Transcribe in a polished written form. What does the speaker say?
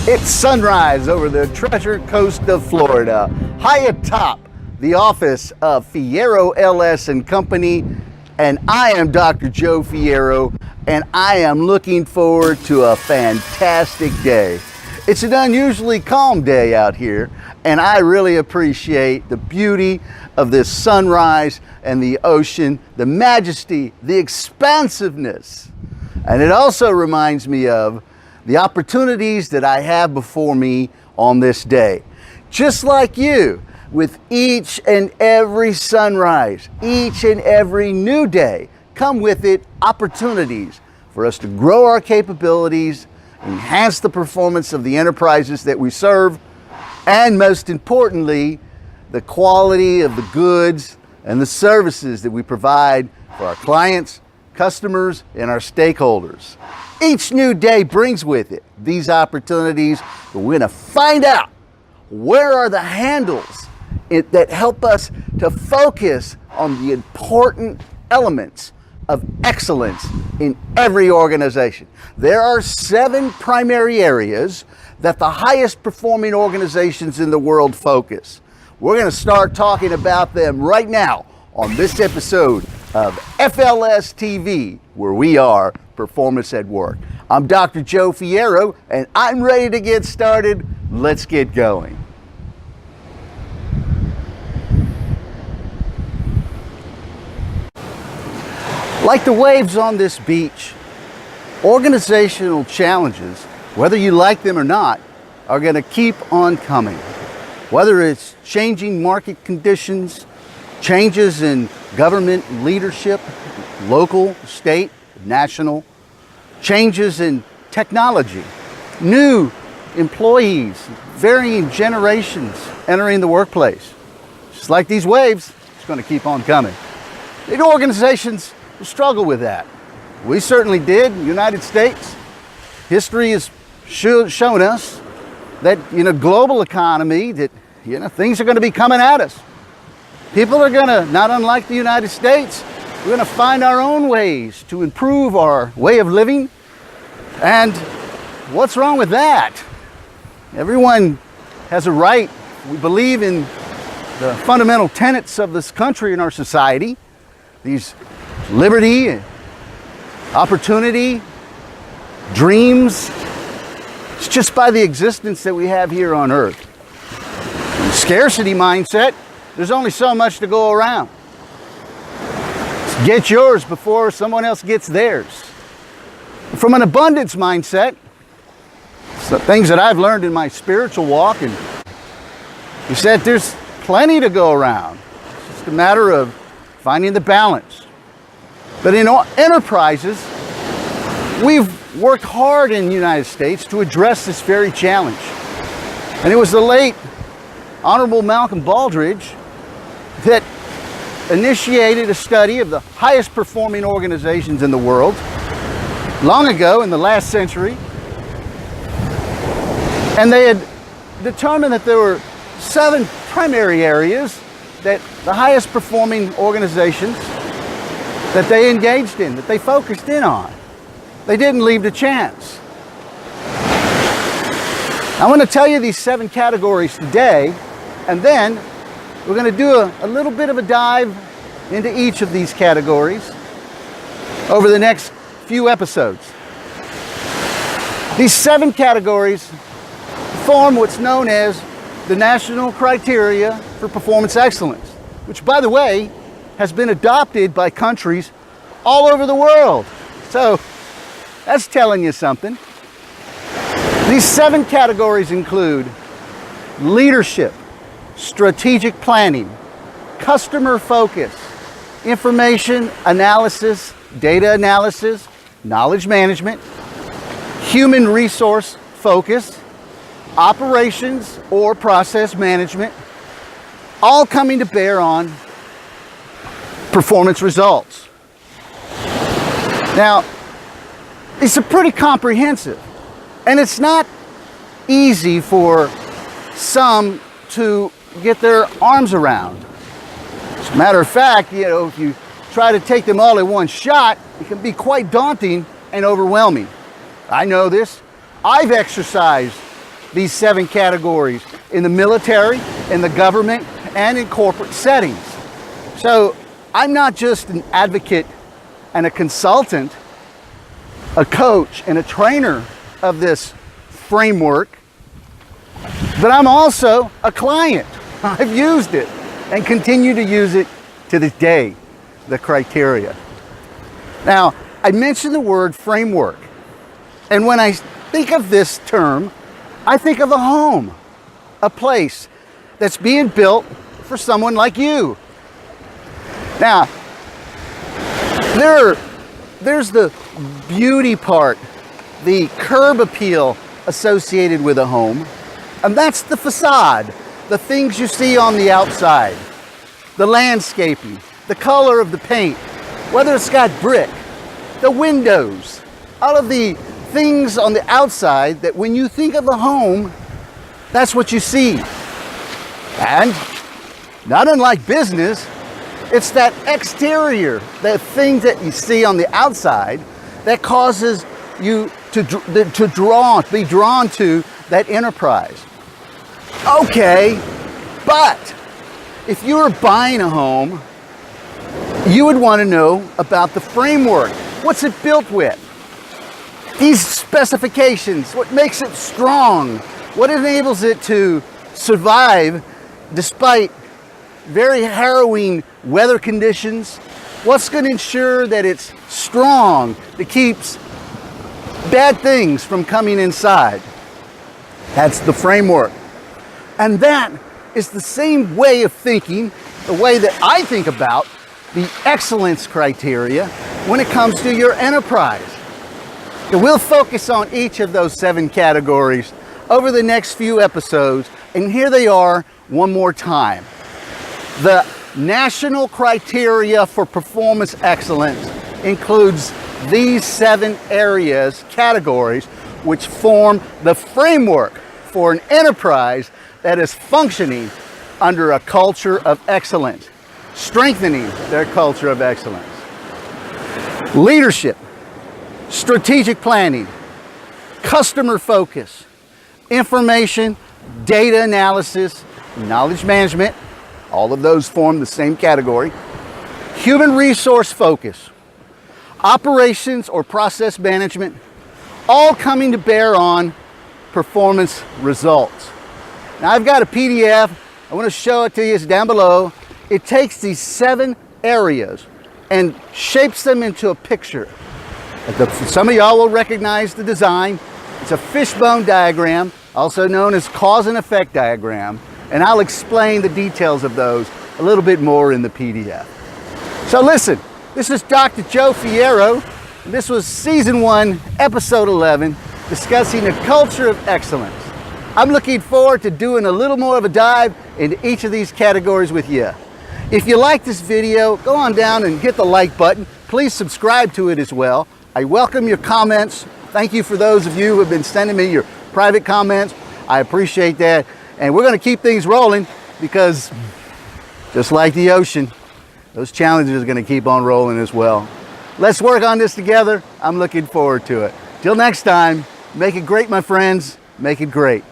It's sunrise over the Treasure Coast of Florida, high atop the office of Fierro LS and Company, and I am Dr. Joe Fierro, and I am looking forward to a fantastic day. It's an unusually calm day out here, and I really appreciate the beauty of this sunrise and the ocean, the majesty, the expansiveness. And it also reminds me of the opportunities that I have before me on this day. Just like you, with each and every sunrise, each and every new day, come with it opportunities for us to grow our capabilities, enhance the performance of the enterprises that we serve, and most importantly, the quality of the goods and the services that we provide for our clients, customers, and our stakeholders. Each new day brings with it these opportunities, but we're going to find out where are the handles that help us to focus on the important elements of excellence in every organization. There are 7 primary areas that the highest performing organizations in the world focus. We're going to start talking about them right now on this episode of FLS TV, where we are Performance at Work. I'm Dr. Joe Fierro, and I'm ready to get started. Let's get going. Like the waves on this beach, organizational challenges, whether you like them or not, are going to keep on coming. Whether it's changing market conditions, changes in government leadership, local, state, national, changes in technology, new employees, varying generations entering the workplace. Just like these waves, it's going to keep on coming. Big organizations struggle with that. We certainly did in the United States. History has shown us that in a global economy that things are going to be coming at us. People are going to, not unlike the United States, we're going to find our own ways to improve our way of living. And what's wrong with that? Everyone has a right. We believe in the fundamental tenets of this country and our society. These liberty, opportunity, dreams. It's just by the existence that we have here on earth. In scarcity mindset, there's only so much to go around. Get yours before someone else gets theirs. From an abundance mindset, some things that I've learned in my spiritual walk, and you said there's plenty to go around. It's just a matter of finding the balance. But in enterprises, we've worked hard in the United States to address this very challenge. And it was the late Honorable Malcolm Baldrige that initiated a study of the highest performing organizations in the world long ago in the last century. And they had determined that there were 7 primary areas that the highest performing organizations that they engaged in, that they focused in on. They didn't leave to chance. I want to tell you these 7 categories today, and then we're going to do a little bit of a dive into each of these categories over the next few episodes. These 7 categories form what's known as the National Criteria for Performance Excellence, which, by the way, has been adopted by countries all over the world. So that's telling you something. These 7 categories include leadership, strategic planning, customer focus, information analysis, data analysis, knowledge management, human resource focus, operations or process management, all coming to bear on performance results. Now, it's a pretty comprehensive, and it's not easy for some to get their arms around. As a matter of fact, if you try to take them all in one shot, it can be quite daunting and overwhelming. I know this. I've exercised these 7 categories in the military, in the government, and in corporate settings. So I'm not just an advocate and a consultant, a coach and a trainer of this framework, but I'm also a client. I've used it and continue to use it to this day, the criteria. Now, I mentioned the word framework, and when I think of this term, I think of a home, a place that's being built for someone like you. Now, there's the beauty part, the curb appeal associated with a home, and that's the facade, the things you see on the outside, the landscaping, the color of the paint, whether it's got brick, the windows, all of the things on the outside that when you think of a home, that's what you see. And not unlike business, it's that exterior, the things that you see on the outside that causes you to be drawn to that enterprise. Okay, but if you were buying a home, you would want to know about the framework. What's it built with? These specifications, what makes it strong? What enables it to survive despite very harrowing weather conditions? What's going to ensure that it's strong, that keeps bad things from coming inside? That's the framework. And that is the same way of thinking, the way that I think about the excellence criteria when it comes to your enterprise. So we'll focus on each of those 7 categories over the next few episodes, and here they are one more time. The national criteria for performance excellence includes these 7 areas, categories, which form the framework for an enterprise that is functioning under a culture of excellence, strengthening their culture of excellence. Leadership, strategic planning, customer focus, information, data analysis, knowledge management, all of those form the same category. Human resource focus, operations or process management, all coming to bear on performance results. Now I've got a PDF, I want to show it to you, it's down below. It takes these 7 areas and shapes them into a picture. Some of y'all will recognize the design. It's a fishbone diagram, also known as cause and effect diagram, and I'll explain the details of those a little bit more in the PDF. So listen, this is Dr. Joe Fierro, and this was Season 1, Episode 11, discussing the culture of excellence. I'm looking forward to doing a little more of a dive into each of these categories with you. If you like this video, go on down and hit the like button. Please subscribe to it as well. I welcome your comments. Thank you for those of you who have been sending me your private comments. I appreciate that. And we're going to keep things rolling because just like the ocean, those challenges are going to keep on rolling as well. Let's work on this together. I'm looking forward to it. Till next time, make it great, my friends. Make it great.